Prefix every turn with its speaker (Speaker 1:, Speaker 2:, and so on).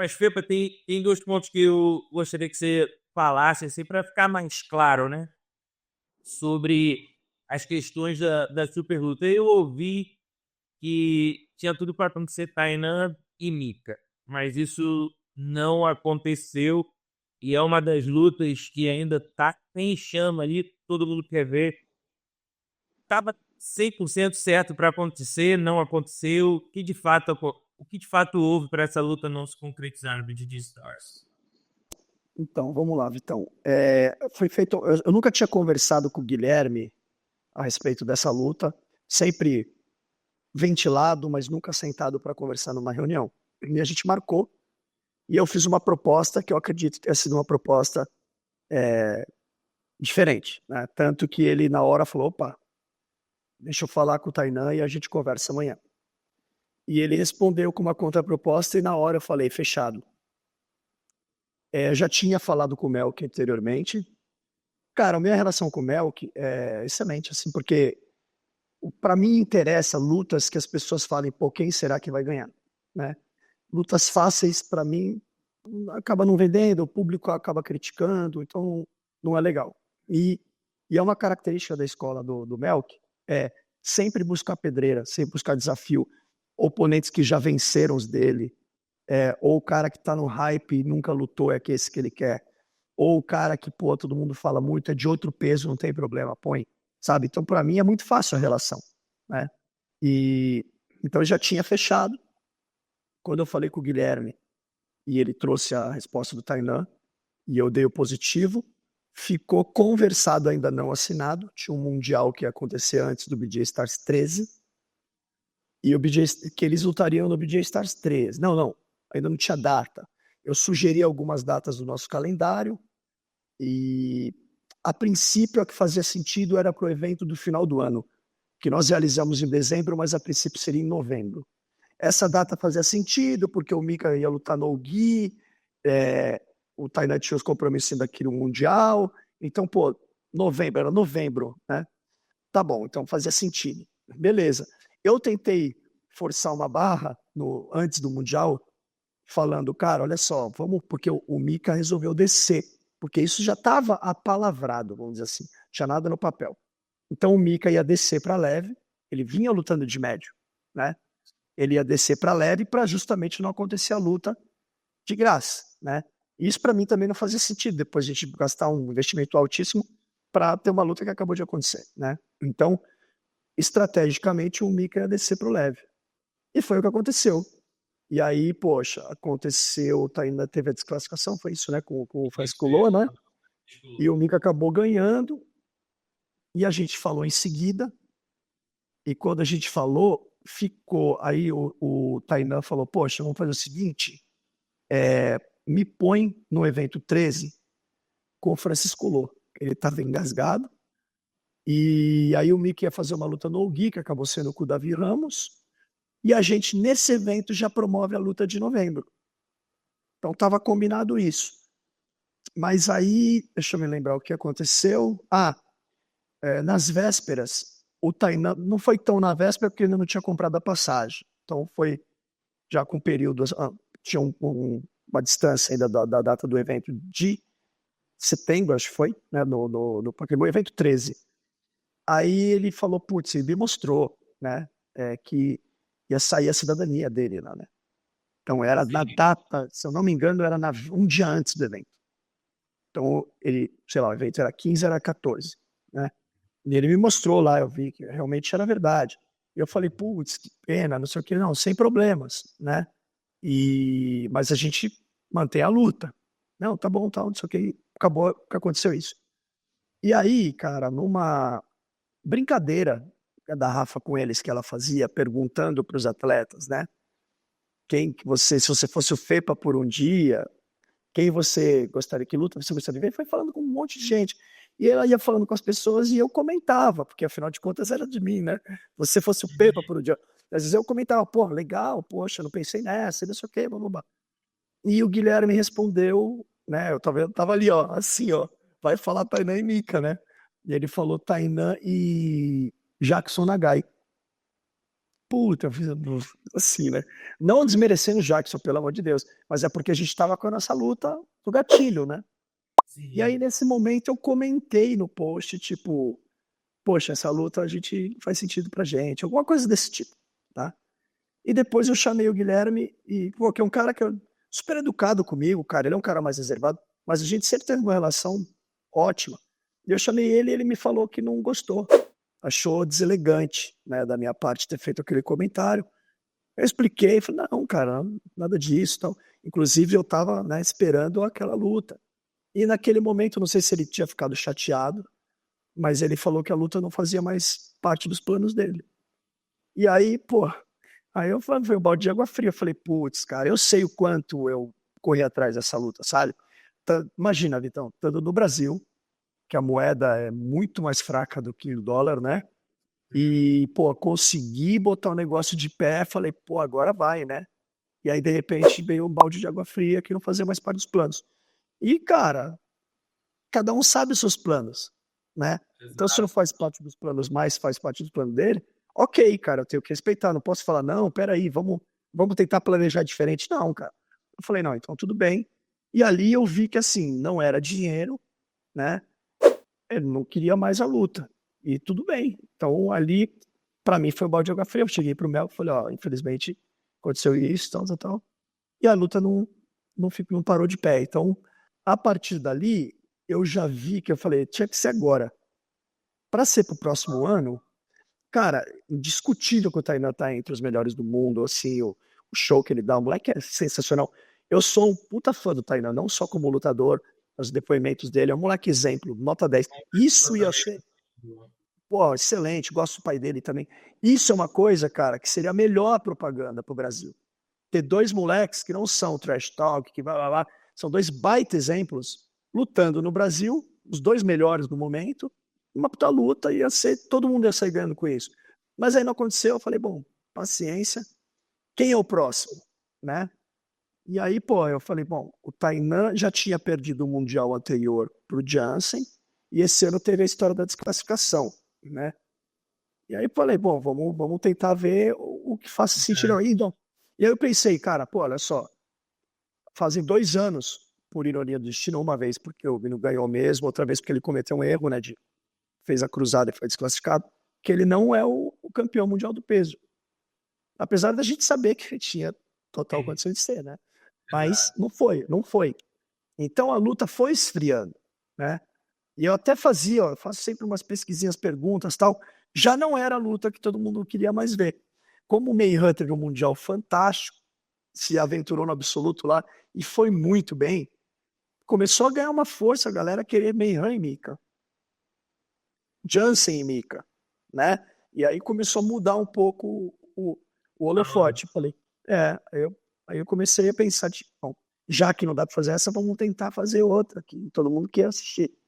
Speaker 1: Mas, Fepa, tem dois pontos que eu gostaria que você falasse, assim, para ficar mais claro, né? Sobre as questões da super luta. Eu ouvi que tinha tudo para acontecer Tainan e Mika, mas isso não aconteceu e é uma das lutas que ainda tá em chama ali, todo mundo quer ver. Tava 100% certo para acontecer, não aconteceu. O que de fato houve para essa luta não se concretizar no BJJ Stars?
Speaker 2: Então, vamos lá, Vitão. Foi feito. Eu nunca tinha conversado com o Guilherme a respeito dessa luta, sempre ventilado, mas nunca sentado para conversar numa reunião. E a gente marcou, e eu fiz uma proposta que eu acredito ter sido uma proposta diferente, né? Tanto que ele, na hora, falou: opa, deixa eu falar com o Tainan e a gente conversa amanhã. E ele respondeu com uma contraproposta, e na hora eu falei: fechado. Eu já tinha falado com o Melk anteriormente. Cara, a minha relação com o Melk é excelente, assim, porque para mim interessa lutas que as pessoas falem, pô, quem será que vai ganhar, né? Lutas fáceis, para mim, acaba não vendendo, o público acaba criticando, então não é legal. E é uma característica da escola do Melk, é sempre buscar pedreira, sempre buscar desafio, oponentes que já venceram os dele, ou o cara que tá no hype e nunca lutou, é que esse que ele quer. Ou o cara que, pô, todo mundo fala muito, é de outro peso, não tem problema, põe, sabe? Então, para mim, é muito fácil a relação, né? E então eu já tinha fechado. Quando eu falei com o Guilherme e ele trouxe a resposta do Tainan e eu dei o positivo, ficou conversado, ainda não assinado. Tinha um mundial que ia acontecer antes do BJ Stars 13 e o BJ, que eles lutariam no BJ Stars 13. Não, não, ainda não tinha data. Eu sugeri algumas datas do nosso calendário e a princípio a que fazia sentido era para o evento do final do ano, que nós realizamos em dezembro, mas a princípio seria em novembro. Essa data fazia sentido, porque o Mika ia lutar no Gui, o Tainan tinha os compromissos daqui no Mundial, então, pô, novembro, era novembro, né? Tá bom, então fazia sentido. Beleza. Eu tentei forçar uma barra antes do Mundial, falando, cara, olha só, vamos, porque o Mika resolveu descer, porque isso já estava apalavrado, vamos dizer assim, não tinha nada no papel. Então o Mika ia descer para leve, ele vinha lutando de médio, né? Ele ia descer para leve para justamente não acontecer a luta de graça, né? Isso para mim também não fazia sentido depois de a gente gastar um investimento altíssimo para ter uma luta que acabou de acontecer, né? Então, estrategicamente, o Mika ia descer para o leve. E foi o que aconteceu. E aí, poxa, aconteceu, ainda teve a desclassificação, foi isso, né? Com o Francisco Lua, né? E o Mika acabou ganhando. E a gente falou em seguida. E quando a gente falou, ficou. Aí o Tainan falou: poxa, vamos fazer o seguinte: me põe no evento 13 com o Francisco Lô. Ele estava engasgado. E aí o Mickey ia fazer uma luta no Gui, que acabou sendo com o Davi Ramos. E a gente, nesse evento, já promove a luta de novembro. Então estava combinado isso. Mas aí, deixa eu me lembrar o que aconteceu. Nas vésperas, o Tainan não foi tão na véspera porque ele ainda não tinha comprado a passagem. Então foi já com período, tinha uma distância ainda da data do evento de setembro, acho que foi, né, porque o evento 13. Aí ele falou, putz, ele me mostrou, né, que ia sair a cidadania dele lá, né. Então era na data, se eu não me engano, era um dia antes do evento. Então ele, sei lá, o evento era 15, era 14, né. E ele me mostrou lá, eu vi que realmente era verdade. E eu falei, putz, que pena, não sei o que, não, sem problemas, né. Mas a gente mantém a luta. Não, tá bom, tal, não sei o que. Acabou que aconteceu isso. E aí, cara, numa brincadeira da Rafa com eles que ela fazia, perguntando para os atletas, né? Quem que você, se você fosse o Fepa por um dia, quem você gostaria que luta, você gostaria de ver? Foi falando com um monte de gente. E ela ia falando com as pessoas e eu comentava, porque afinal de contas era de mim, né? Você fosse o Pepa por um dia. Às vezes eu comentava, pô, legal, poxa, não pensei nessa, não sei o quê, blá, blá, blá. E o Guilherme respondeu, né? Eu tava ali, ó, assim, ó, vai falar Tainan e Mika, né? E ele falou Tainan e Jackson Nagai. puta, assim, né? Não desmerecendo o Jackson, pelo amor de Deus, mas é porque a gente tava com a nossa luta do gatilho, né? E aí,
Speaker 1: Sim.
Speaker 2: nesse momento, eu comentei no post, tipo, poxa, essa luta a gente faz sentido pra gente, alguma coisa desse tipo, tá? E depois eu chamei o Guilherme e, pô, que é um cara que é super educado comigo, cara, ele é um cara mais reservado, mas a gente sempre teve uma relação ótima. E eu chamei ele e ele me falou que não gostou, achou deselegante, né, da minha parte ter feito aquele comentário. Eu expliquei, falei, não, cara, nada disso, então. Inclusive eu tava, né, esperando aquela luta. E naquele momento, não sei se ele tinha ficado chateado, mas ele falou que a luta não fazia mais parte dos planos dele. E aí, pô, aí eu falei, foi um balde de água fria. Eu falei, putz, cara, eu sei o quanto eu corri atrás dessa luta, sabe? Imagina, Vitão, estando no Brasil, que a moeda é muito mais fraca do que o dólar, né? E, pô, consegui botar o negócio de pé, falei, pô, agora vai, né? E aí, de repente, veio um balde de água fria que não fazia mais parte dos planos. E, cara, cada um sabe os seus planos, né? Então, se não
Speaker 1: Exato.
Speaker 2: faz parte dos planos mais, faz parte do plano dele, ok, cara, eu tenho que respeitar, não posso falar, não, peraí, vamos tentar planejar diferente. Não, cara. Eu falei, não, então tudo bem. E ali eu vi que, assim, não era dinheiro, né? Ele não queria mais a luta. E tudo bem. Então, ali, para mim, foi o balde de água fria. Eu cheguei pro Mel e falei, ó, infelizmente, aconteceu isso, tal, tal, tal. E a luta não parou de pé. Então, a partir dali, eu já vi que eu falei, tinha que ser agora. Para ser pro próximo ano, cara, indiscutível que o Tainan tá entre os melhores do mundo, assim, o show que ele dá, o moleque é sensacional. Eu sou um puta fã do Tainan, não só como lutador, os depoimentos dele, é um moleque exemplo, nota 10. Isso ia
Speaker 1: Também.
Speaker 2: ser, pô, excelente, gosto do pai dele também. Isso é uma coisa, cara, que seria a melhor propaganda pro Brasil. Ter dois moleques que não são trash talk, que blá, são dois baita exemplos lutando no Brasil, os dois melhores no momento, uma puta luta, ia ser, todo mundo ia sair ganhando com isso. Mas aí não aconteceu, eu falei, bom, paciência, quem é o próximo, né? E aí, pô, eu falei, bom, o Tainan já tinha perdido o Mundial anterior pro Jansen, e esse ano teve a história da desclassificação, né? E aí falei, bom, vamos tentar ver o que faça sentido aí. Então, e aí eu pensei, cara, pô, olha só, fazem 2 anos, por ironia do destino, uma vez porque o Vino ganhou mesmo, outra vez porque ele cometeu um erro, né, fez a cruzada e foi desclassificado, que ele não é o campeão mundial do peso. Apesar da gente saber que ele tinha total
Speaker 1: Sim,
Speaker 2: condição de ser, né? Mas
Speaker 1: exato.
Speaker 2: não foi. Então a luta foi esfriando, né? E eu até fazia, ó, eu faço sempre umas pesquisinhas, perguntas, tal. Já não era a luta que todo mundo queria mais ver. Como o Mayhem teve um mundial fantástico, se aventurou no absoluto lá e foi muito bem, começou a ganhar uma força, a galera querer Mayhem e Mika, Jansen e Mika, né? E aí começou a mudar um pouco o holofote. Falei, aí eu comecei a pensar, tipo, bom, já que não dá para fazer essa, vamos tentar fazer outra, que todo mundo quer assistir.